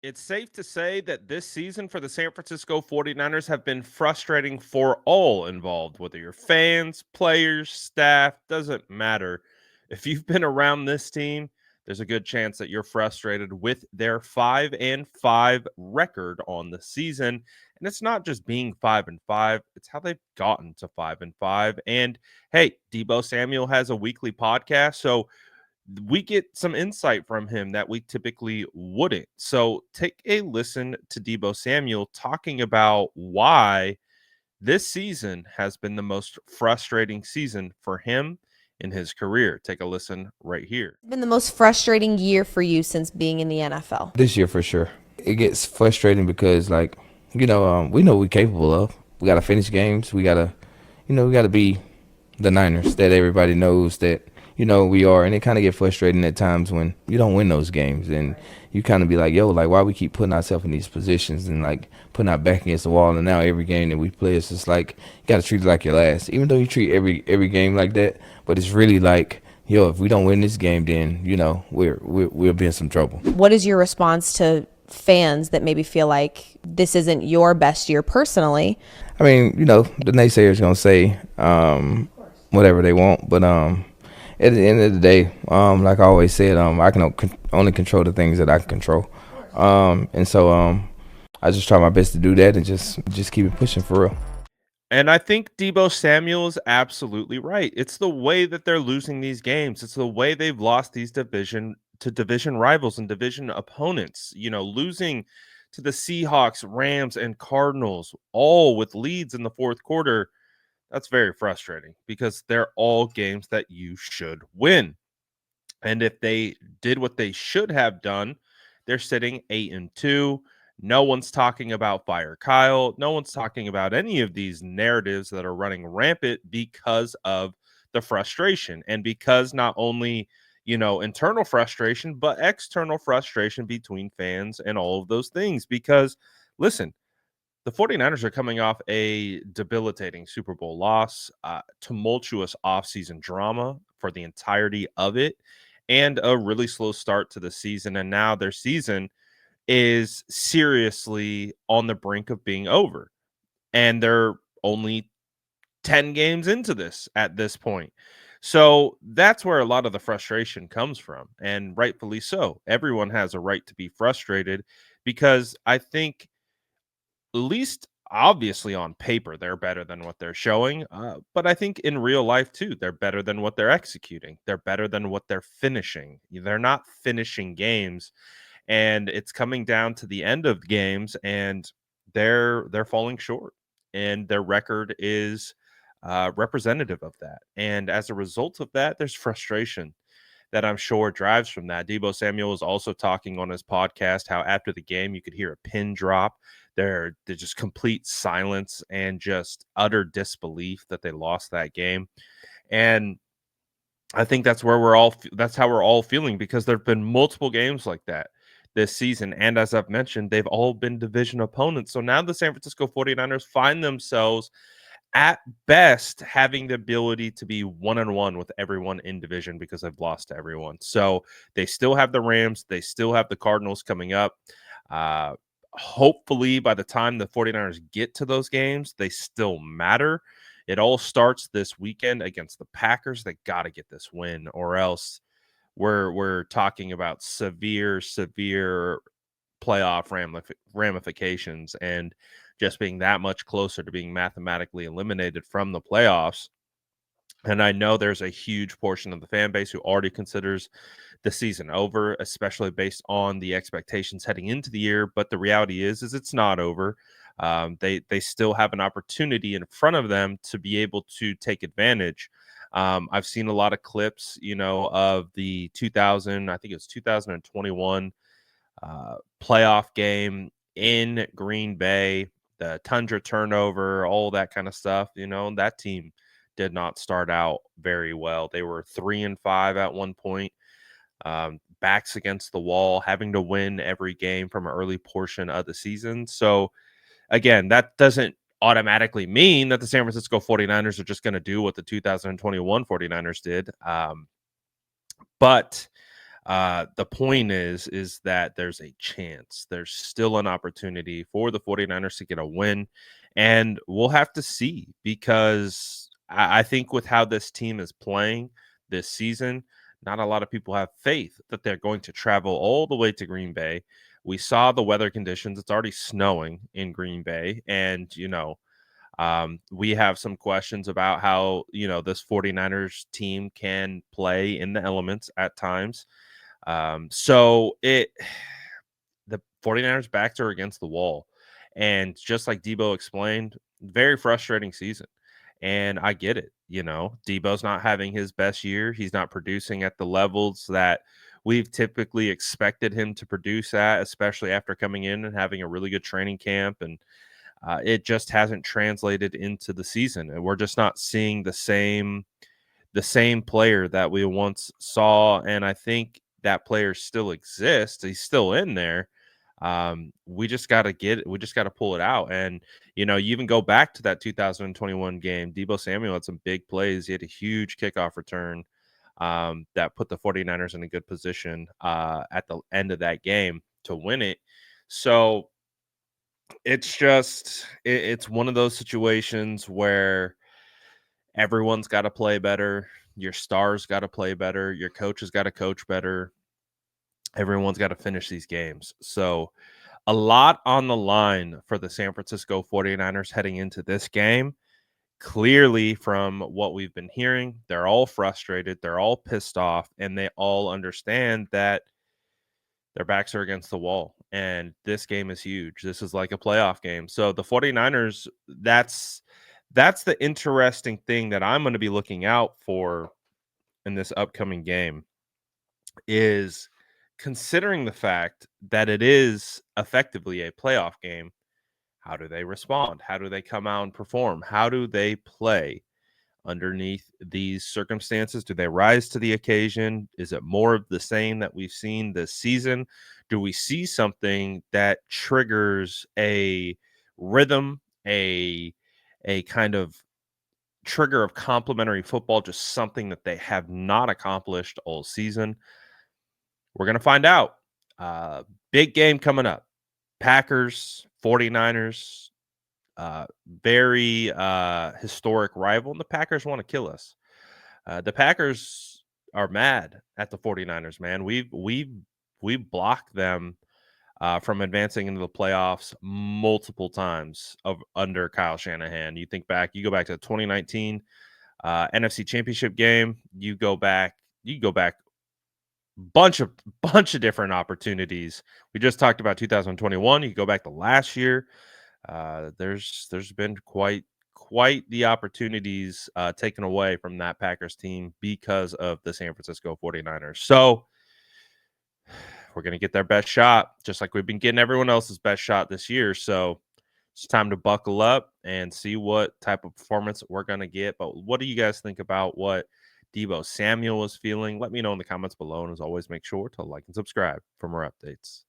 It's safe to say that this season for the San Francisco 49ers have been frustrating for all involved, whether you're fans, players, staff, doesn't matter. If you've been around this team, there's a good chance that you're frustrated with their 5-5 record on the season. And it's not just being 5-5, it's how they've gotten to 5-5. And hey, Deebo Samuel has a weekly podcast, so we get some insight from him that we typically wouldn't. So take a listen to Deebo Samuel talking about why this season has been the most frustrating season for him in his career. Take a listen right here. It's been the most frustrating year for you since being in the NFL? This year for sure. It gets frustrating because we know we're capable of. We gotta finish games. We gotta be the Niners that everybody knows that we are, and it kind of get frustrating at times when you don't win those games, and you kind of be like, yo, like why we keep putting ourselves in these positions and like putting our back against the wall, and now every game that we play, it's just like you gotta treat it like your last, even though you treat every game like that, but it's really like, yo, if we don't win this game, then we'll be in some trouble. What is your response to fans that maybe feel like this isn't your best year personally? I mean, the naysayers gonna say whatever they want, but at the end of the day, like I always said, I can only control the things that I can control, and so I just try my best to do that and just keep it pushing for real. And I think Deebo Samuel is absolutely right. It's the way that they're losing these games. It's the way they've lost these division rivals and division opponents. Losing to the Seahawks, Rams, and Cardinals, all with leads in the fourth quarter. That's very frustrating because they're all games that you should win. And if they did what they should have done, they're sitting 8-2. No one's talking about Fire Kyle. No one's talking about any of these narratives that are running rampant because of the frustration and because not only, internal frustration, but external frustration between fans and all of those things. Because listen, the 49ers are coming off a debilitating Super Bowl loss, tumultuous offseason drama for the entirety of it, and a really slow start to the season. And now their season is seriously on the brink of being over. And they're only 10 games into this at this point. So that's where a lot of the frustration comes from. And rightfully so. Everyone has a right to be frustrated because I think at least obviously on paper they're better than what they're showing, but I think in real life too they're better than what they're executing. They're better than what they're finishing. They're not finishing games, and it's coming down to the end of games, and they're falling short, and their record is representative of that. And as a result of that, there's frustration that I'm sure drives from that. Deebo Samuel was also talking on his podcast how after the game you could hear a pin drop. They're just complete silence and just utter disbelief that they lost that game. And I think that's how we're all feeling because there've been multiple games like that this season. And as I've mentioned, they've all been division opponents. So now the San Francisco 49ers find themselves at best having the ability to be 1-1 with everyone in division because they've lost to everyone. So they still have the Rams, they still have the Cardinals coming up. Hopefully by the time the 49ers get to those games, they still matter. It all starts this weekend against the Packers. They got to get this win, or else we're talking about severe playoff ramifications and just being that much closer to being mathematically eliminated from the playoffs. And I know there's a huge portion of the fan base who already considers the season over, especially based on the expectations heading into the year. But the reality is it's not over. They still have an opportunity in front of them to be able to take advantage. I've seen a lot of clips, of the 2000, I think it's 2021 playoff game in Green Bay, the Tundra turnover, all that kind of stuff. That team did not start out very well. They were 3-5 at one point, backs against the wall, having to win every game from an early portion of the season. So, again, that doesn't automatically mean that the San Francisco 49ers are just going to do what the 2021 49ers did. But The point is that there's a chance. There's still an opportunity for the 49ers to get a win, and we'll have to see because I think with how this team is playing this season, not a lot of people have faith that they're going to travel all the way to Green Bay. We saw the weather conditions. It's already snowing in Green Bay, and we have some questions about how, this 49ers team can play in the elements at times. So the 49ers backs are against the wall. And just like Debo explained, very frustrating season. And I get it. Debo's not having his best year. He's not producing at the levels that we've typically expected him to produce at, especially after coming in and having a really good training camp. And it just hasn't translated into the season. And we're just not seeing the same player that we once saw, and I think that player still exists. He's still in there. We just got to get it. We just got to pull it out. And you even go back to that 2021 game. Deebo Samuel had some big plays. He had a huge kickoff return that put the 49ers in a good position at the end of that game to win it. So it's one of those situations where everyone's got to play better. Your stars got to play better. Your coach has got to coach better. Everyone's got to finish these games. So, a lot on the line for the San Francisco 49ers heading into this game. Clearly, from what we've been hearing, they're all frustrated. They're all pissed off, and they all understand that their backs are against the wall. And this game is huge. This is like a playoff game. So, the 49ers, that's the interesting thing that I'm going to be looking out for in this upcoming game is considering the fact that it is effectively a playoff game. How do they respond? How do they come out and perform? How do they play underneath these circumstances? Do they rise to the occasion? Is it more of the same that we've seen this season? Do we see something that triggers a rhythm, a kind of trigger of complementary football, just something that they have not accomplished all season? We're going to find out. Big game coming up. Packers, 49ers, very historic rival, and the Packers want to kill us. The Packers are mad at the 49ers, man. We've blocked them from advancing into the playoffs multiple times under Kyle Shanahan. You go back to the 2019 NFC Championship game. You go back bunch of different opportunities. We just talked about 2021. You go back to last year. There's been quite the opportunities taken away from that Packers team because of the San Francisco 49ers. So we're going to get their best shot, just like we've been getting everyone else's best shot this year. So it's time to buckle up and see what type of performance we're going to get. But what do you guys think about what Deebo Samuel is feeling? Let me know in the comments below. And as always, make sure to like and subscribe for more updates.